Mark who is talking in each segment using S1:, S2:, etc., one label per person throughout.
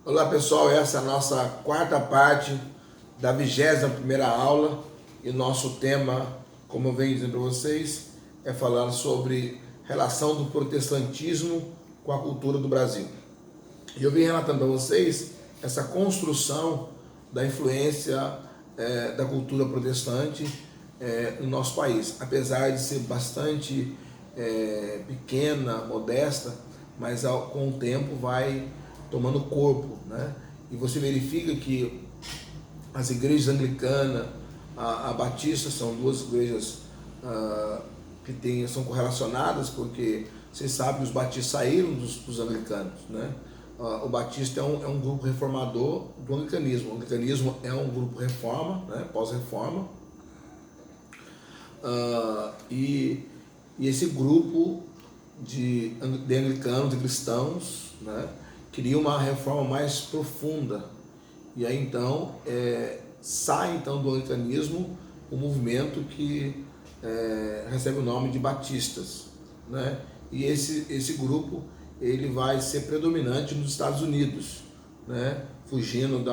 S1: Olá pessoal, essa é a nossa quarta parte da 21ª aula e o nosso tema, como eu venho dizendo para vocês, é falar sobre relação do protestantismo com a cultura do Brasil. E eu vim relatando para vocês essa construção da influência da cultura protestante no nosso país, apesar de ser bastante pequena, modesta, mas com o tempo vai tomando corpo, né? E você verifica que as igrejas anglicana, a batista, são duas igrejas que são correlacionadas, porque vocês sabem que os batistas saíram dos anglicanos, né? O batista é um grupo reformador do anglicanismo. O anglicanismo é um grupo reforma, né? Pós-reforma, e esse grupo de anglicanos, de cristãos, né, queria uma reforma mais profunda. E aí então sai então do anglicanismo o movimento que recebe o nome de batistas, né? E esse grupo ele vai ser predominante nos Estados Unidos, né? Fugindo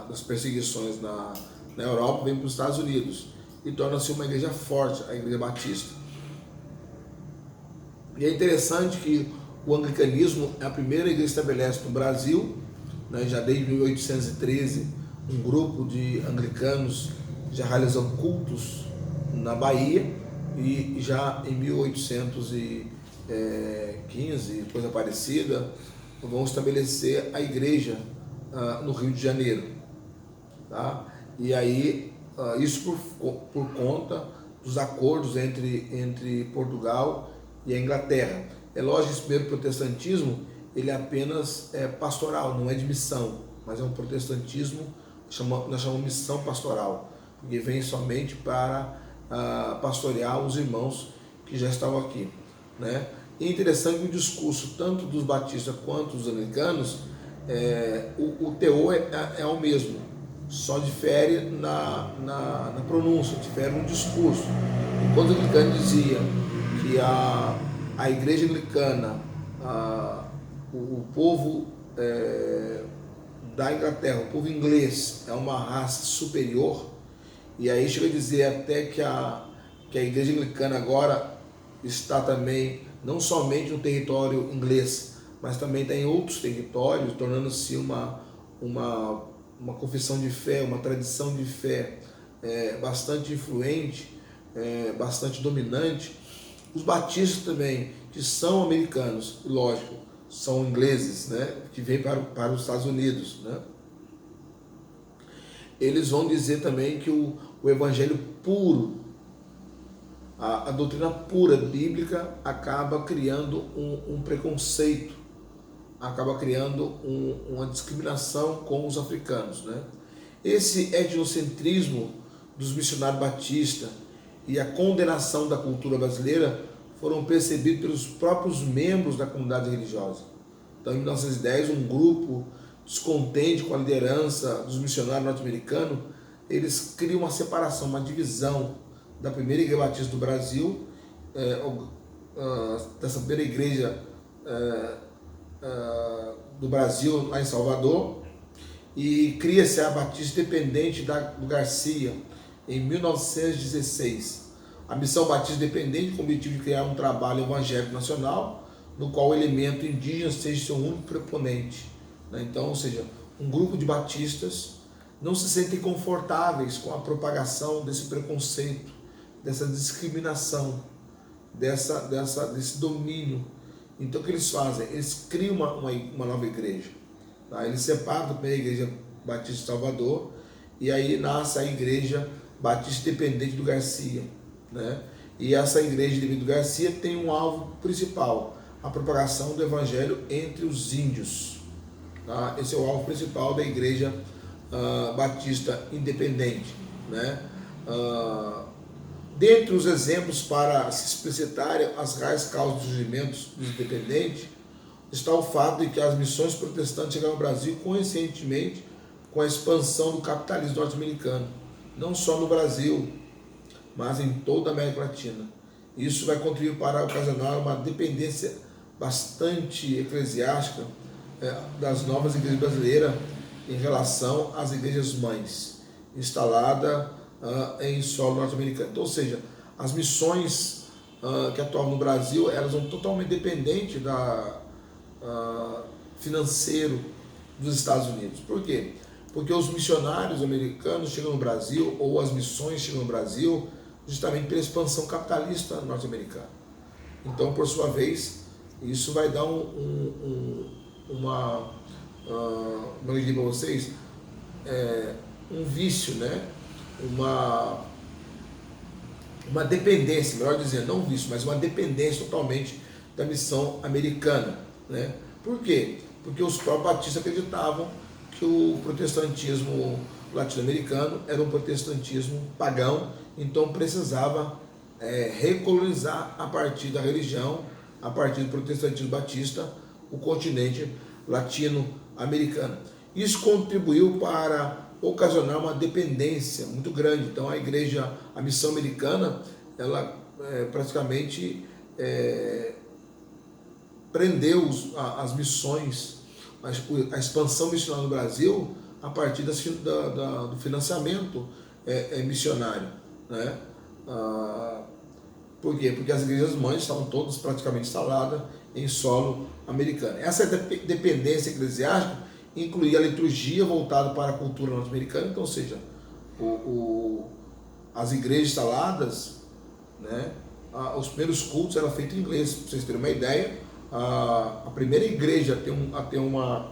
S1: das perseguições na Europa, vem para os Estados Unidos e torna-se uma igreja forte, a igreja batista. E é interessante que o anglicanismo é a primeira igreja que estabelece no Brasil, né? Já desde 1813, um grupo de anglicanos já realizam cultos na Bahia, e já em 1815, coisa parecida, vão estabelecer a igreja no Rio de Janeiro, tá? E aí isso por conta dos acordos entre Portugal e a Inglaterra. É lógico que esse primeiro protestantismo ele é apenas pastoral, não é de missão, mas é um protestantismo nós chamamos missão pastoral, porque vem somente para pastorear os irmãos que já estavam aqui, né? E é interessante que o discurso tanto dos batistas quanto dos anglicanos, o teor é o mesmo, só difere na pronúncia, difere no discurso. Enquanto o anglicano dizia que a igreja anglicana, o povo da Inglaterra, o povo inglês é uma raça superior, e aí chega a dizer até que a igreja anglicana agora está também não somente no território inglês, mas também está em outros territórios, tornando-se uma confissão de fé, uma tradição de fé bastante influente, bastante dominante. Os batistas também, que são americanos, lógico, são ingleses, né, que vêm para os Estados Unidos, né? Eles vão dizer também que o evangelho puro, a doutrina pura bíblica acaba criando um preconceito, acaba criando uma discriminação com os africanos, né? Esse etnocentrismo dos missionários batistas e a condenação da cultura brasileira foram percebidos pelos próprios membros da comunidade religiosa. Então, em 1910, um grupo descontente com a liderança dos missionários norte-americanos, eles criam uma separação, uma divisão da primeira igreja batista do Brasil, dessa primeira igreja do Brasil, lá em Salvador, e cria-se a Batista Independente do Garcia, em 1916. A Missão Batista Independente com o objetivo de criar um trabalho evangélico nacional, no qual o elemento indígena seja seu único preponente, né? Então, ou seja, um grupo de batistas não se sentem confortáveis com a propagação desse preconceito, dessa discriminação, desse domínio. Então, o que eles fazem? Eles criam uma nova igreja, tá? Eles separam da primeira igreja Batista de Salvador, e aí nasce a igreja Batista Independente do Garcia, né? E essa igreja Independente do Garcia tem um alvo principal, a propagação do evangelho entre os índios, tá? Esse é o alvo principal da igreja Batista Independente, né? Dentre os exemplos para se explicitarem as reais causas dos surgimentos dos independentes, está o fato de que as missões protestantes chegaram ao Brasil coincidentemente com a expansão do capitalismo norte-americano, não só no Brasil, mas em toda a América Latina. Isso vai contribuir para ocasionar uma dependência bastante eclesiástica das novas igrejas brasileiras em relação às igrejas mães, instalada em solo norte-americano. Então, ou seja, as missões que atuavam no Brasil, elas são totalmente dependentes da financeiro dos Estados Unidos. Por quê? Porque os missionários americanos chegam no Brasil, ou as missões chegam no Brasil, justamente pela expansão capitalista norte-americana. Então, por sua vez, isso vai dar como eu digo para vocês, um vício, né? Uma dependência, melhor dizendo, não um vício, mas uma dependência totalmente da missão americana, né? Por quê? Porque os próprios batistas acreditavam que o protestantismo latino-americano era um protestantismo pagão, então precisava recolonizar a partir da religião, a partir do protestantismo batista, o continente latino-americano. Isso contribuiu para ocasionar uma dependência muito grande. Então a missão americana, ela praticamente prendeu as missões, a expansão missionária no Brasil a partir do financiamento missionário, né? Por quê? Porque as igrejas mães estavam todas praticamente instaladas em solo americano. Essa dependência eclesiástica incluía a liturgia voltada para a cultura norte-americana, então, ou seja, as igrejas instaladas, né, os primeiros cultos eram feitos em inglês. Para vocês terem uma ideia, a primeira igreja a ter uma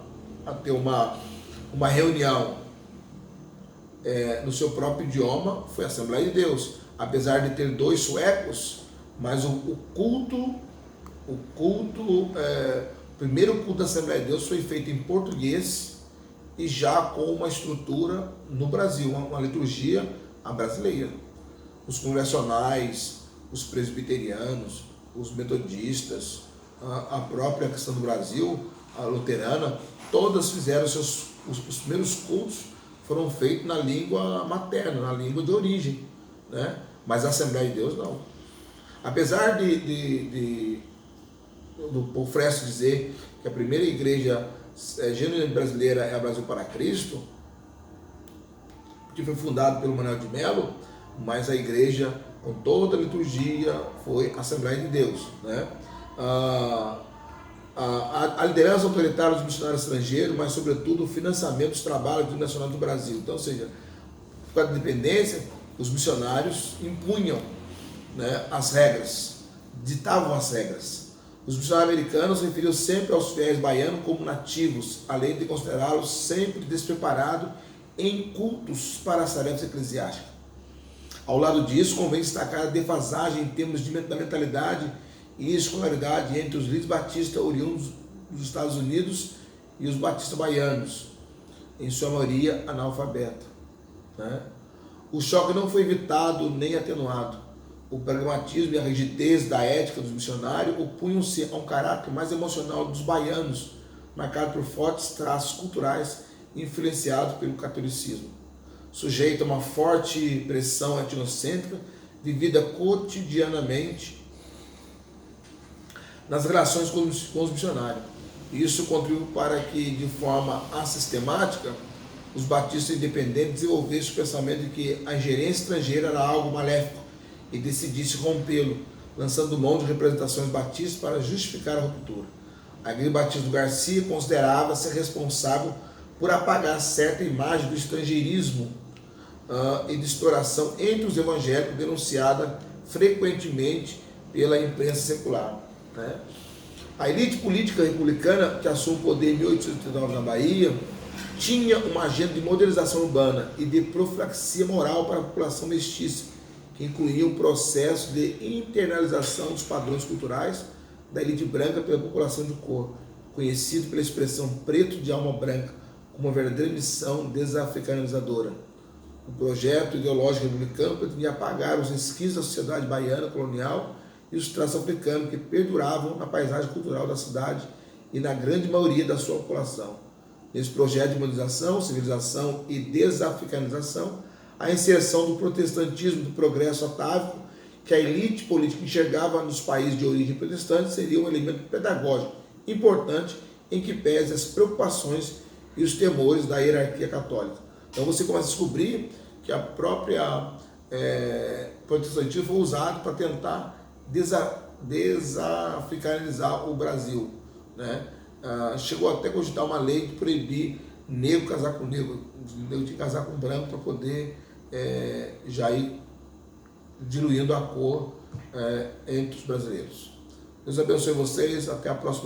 S1: reunião no seu próprio idioma foi a Assembleia de Deus. Apesar de ter 2 suecos, mas o primeiro culto da Assembleia de Deus foi feito em português e já com uma estrutura no Brasil, uma liturgia brasileira. Os congregacionais, os presbiterianos, os metodistas, a própria questão do Brasil, a luterana, todas fizeram os primeiros cultos foram feitos na língua materna, na língua de origem, né? Mas a Assembleia de Deus não. Apesar do Paul Fresco dizer que a primeira igreja genuína brasileira é a Brasil para Cristo, que foi fundada pelo Manuel de Melo, mas a igreja com toda a liturgia foi a Assembleia de Deus, né? A liderança autoritária dos missionários estrangeiros, mas sobretudo o financiamento dos trabalhos nacionais do Brasil. Então, ou seja, por causa da dependência, os missionários impunham, né, as regras, ditavam as regras. Os missionários americanos referiam sempre aos fiéis baianos como nativos, além de considerá-los sempre despreparados em cultos para as tarefas eclesiásticas. Ao lado disso, convém destacar a defasagem em termos da mentalidade e escolaridade entre os líderes batistas oriundos dos Estados Unidos e os batistas baianos, em sua maioria analfabeto, né? O choque não foi evitado nem atenuado. O pragmatismo e a rigidez da ética dos missionários opunham-se a um caráter mais emocional dos baianos, marcado por fortes traços culturais influenciados pelo catolicismo, sujeito a uma forte pressão etnocêntrica vivida cotidianamente nas relações com os missionários. Isso contribuiu para que, de forma assistemática, os batistas independentes desenvolvessem o pensamento de que a ingerência estrangeira era algo maléfico e decidisse rompê-lo, lançando mão de representações batistas para justificar a ruptura. A Igreja Batista do Garcia considerava-se responsável por apagar certa imagem do estrangeirismo e de exploração entre os evangélicos, denunciada frequentemente pela imprensa secular, né? A elite política republicana que assumiu o poder em 1889 na Bahia tinha uma agenda de modernização urbana e de profilaxia moral para a população mestiça, que incluía um processo de internalização dos padrões culturais da elite branca pela população de cor, conhecido pela expressão preto de alma branca, como uma verdadeira missão desafricanizadora. O projeto ideológico republicano pretendia apagar os resquícios da sociedade baiana colonial e os traços africanos que perduravam na paisagem cultural da cidade e na grande maioria da sua população. Nesse projeto de modernização, civilização e desafricanização, a inserção do protestantismo do progresso atávico, que a elite política enxergava nos países de origem protestante, seria um elemento pedagógico importante em que pese as preocupações e os temores da hierarquia católica. Então você começa a descobrir que a própria protestantismo foi usado para tentar desafricanizar o Brasil, né? Chegou até a cogitar uma lei de proibir negro casar com negro, negro de casar com branco, para poder já ir diluindo a cor entre os brasileiros. Deus abençoe vocês, até a próxima.